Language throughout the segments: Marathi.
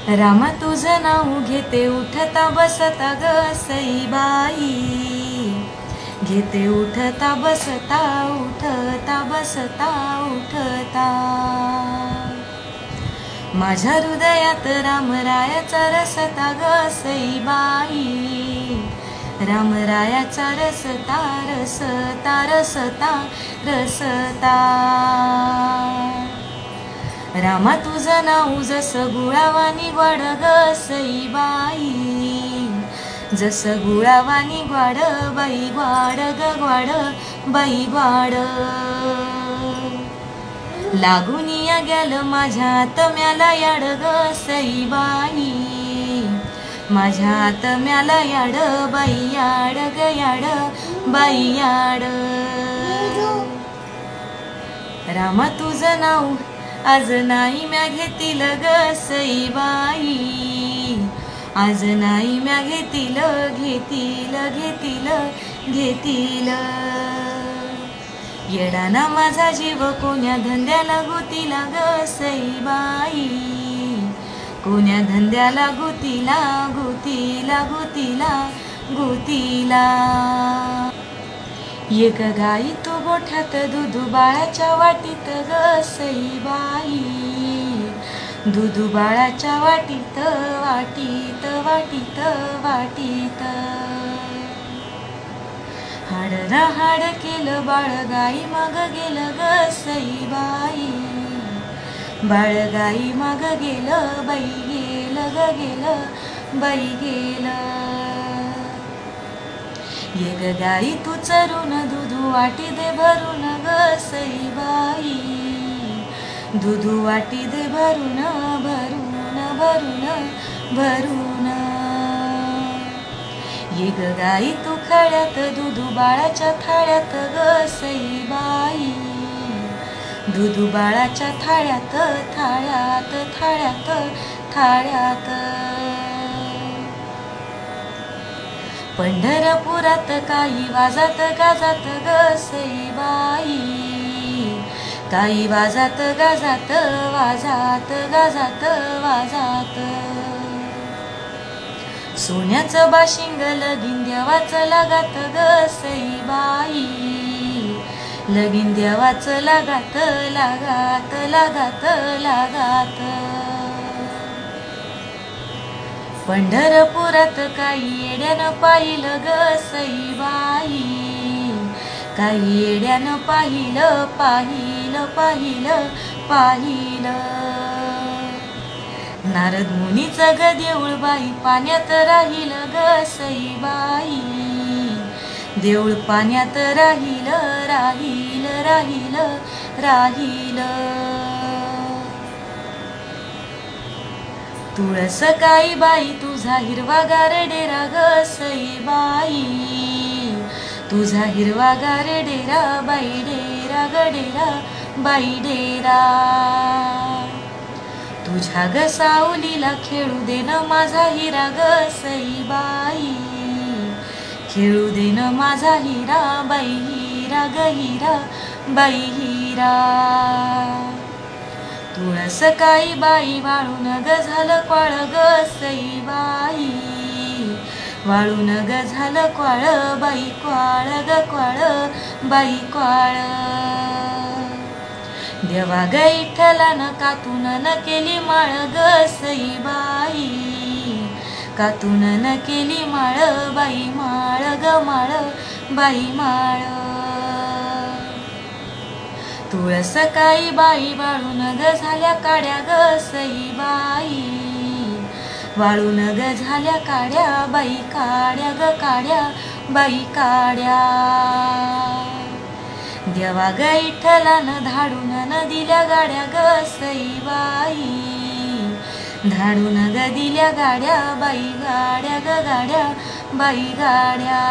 रामा तुझं नाव घेते उठता बसता ग सईबाई, घेते उठता बसता उठता बसता उठता। माझ्या हृदयात रामरायाचा रसता ग सईबाई, रामरायाचा रसता रसता रसता रसता। रामा तुझं नाव जसं गुळावानी गोड ग सईबाई, जसं गुळावानी गोड बाई गोड ग गोड बाई गोड। लागूनिया गेल माझ्या आत्म्याला याड ग सईबाई, माझ्या आत्म्याला याड बाई याड ग याड बाई याड। रामा तुझं नाव आज नाही म्या घेतील ग सईबाई, आज नाही म्या घेतील घेतील घेतील घेतील। येडाना माझा जीव कोण्या धंद्याला गुतीला ग सईबाई, कोण्या धंद्याला गुतीला गुतीला गुतीला गुतीला। एक गाई तू गोठ्यात दूध बाळाच्या वाटीत ग सईबाई, दूध बाळाच्या वाटीत वाटीत वाटीत वाटीत। हाड हाड केलं बाळ गाई माग गेलं ग सईबाई, बाळ गाई माग गेलं बाई गेलं ग गेलं बाई गेलं। एक गाई तू चरून दूध वाटी दे भरून ग सईबाई, दूध वाटी दे भरून भरून भरून भरून। एक गाई तू खड्यात दूध बाळाच्या थाळ्यात ग सईबाई, दूध बाळाच्या थाळ्यात थाळ्यात थाळ्यात थाळ्यात। पंढरपुरात काही वाजत गाजत ग सईबाई, काही वाजत गाजत वाजत गाजत वाजत। सोन्याचं बाशिंग लगीन देवाचं लागत ग सईबाई, लगीन देवाचं लागत लागत लागत लागत। पंढरपुरात काही येड्यानं पाहिलं ग सईबाई, काही येड्यानं पाहिलं पाहिलं पाहिलं पाहिलं। नारद मुनीचं ग देऊळ बाई पाण्यात राहिलं ग सईबाई, देऊळ पाण्यात राहिलं राहिलं राहिलं राहिलं। तुळस काही बाई तुझा हिरवागार डेरा ग सईबाई, तुझा हिरवागार डेरा बाई डेरा ग डेरा बाई डेरा। तुझ्या ग सावलीला खेळू दे न माझा हिरा ग सईबाई, खेळू दे न माझा हिरा बाई हिरा ग हिरा बाई हिरा। तुळस काही बाई वाळून ग झालं क्वाळ ग सईबाई, वाळून ग झालं क्वाळ बाई क्वाळ ग क्वाळ बाई क्वाळ। देवा ग विठ्ठलानं कातून न केली माळ ग सईबाई, कातून न केली माळ बाई माळ ग माळ बाई माळ। तुळस काही बाई वाळून ग झाल्या काड्या ग सईबाई, वाळून ग झाल्या काड्या बाई काड्या ग काड्या बाई काड्या। देवा ग विठ्ठलानं धाडून न दिल्या गाड्या ग सईबाई, धाडून ग दिल्या गाड्या बाई गाड्या ग गाड्या बाई गाड्या।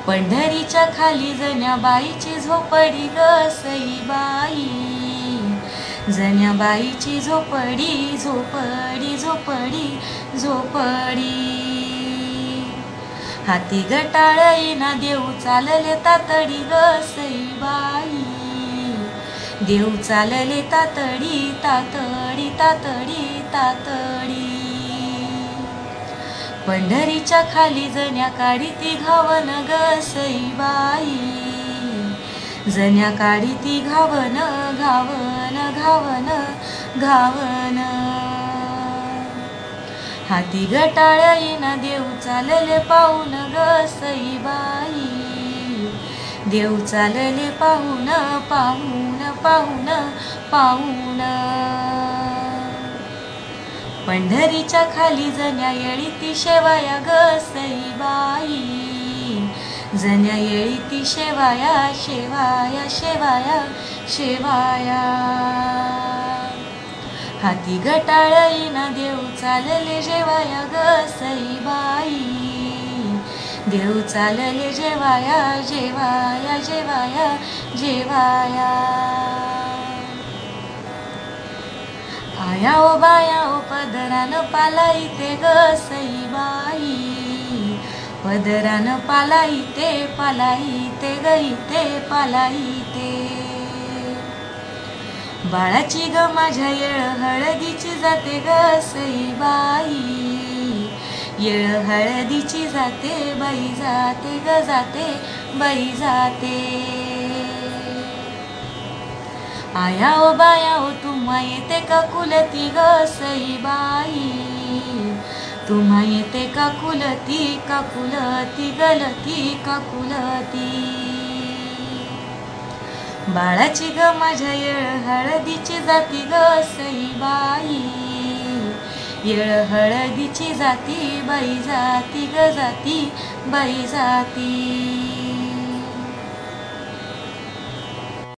पंढरीच्या खाली जण्याबाईची झोपडी ग सईबाई, जण्याबाईची झोपडी झोपडी झोपडी झोपडी। हाती गटाळी ना देऊ चालले तातडी ग सईबाई, देव चालले तातडी तातडी तातडी तातडी. पंढरीच्या खाली जण्या काढी ती घावन ग सईबाई, जण्या काढी ती घावन घावन घावन घावन. हाती गटाळ येईना देव चालले पाहून ग सईबाई, देव चालले पाहून पाहून पाहून पाहून. पंढरीच्या खाली जण्या येळी ती शेवाया ग सईबाई, जण्या येळी ती शेवाया शेवाया शेवाया शेवाया. हाती गटाळ येईना देव चालले जेवाया ग सईबाई, देव चालले जेवाया जेवाया जेवाया जेवाया. आया ओ बाया ओ पदरान पालाईते ग सईबाई, पदरान पालाईते पालाईते ग इते पालाईते. बाळाची ग माझ्या येळ हळदीची जाते ग सईबाई, येळ हळदीची जाते बाई जाते ग जाते बाई जाते. आया ओ बाया ओ तुम्हा येते का कुलती ग सईबाई, तुम्हा येते का कुलती का कुलती गलती का कुलती. बाळाची ग माझ्या येळ हळदीची जाती ग सईबाई, येळ हळदीची जाती बाई जाती ग जाती बाई जाती.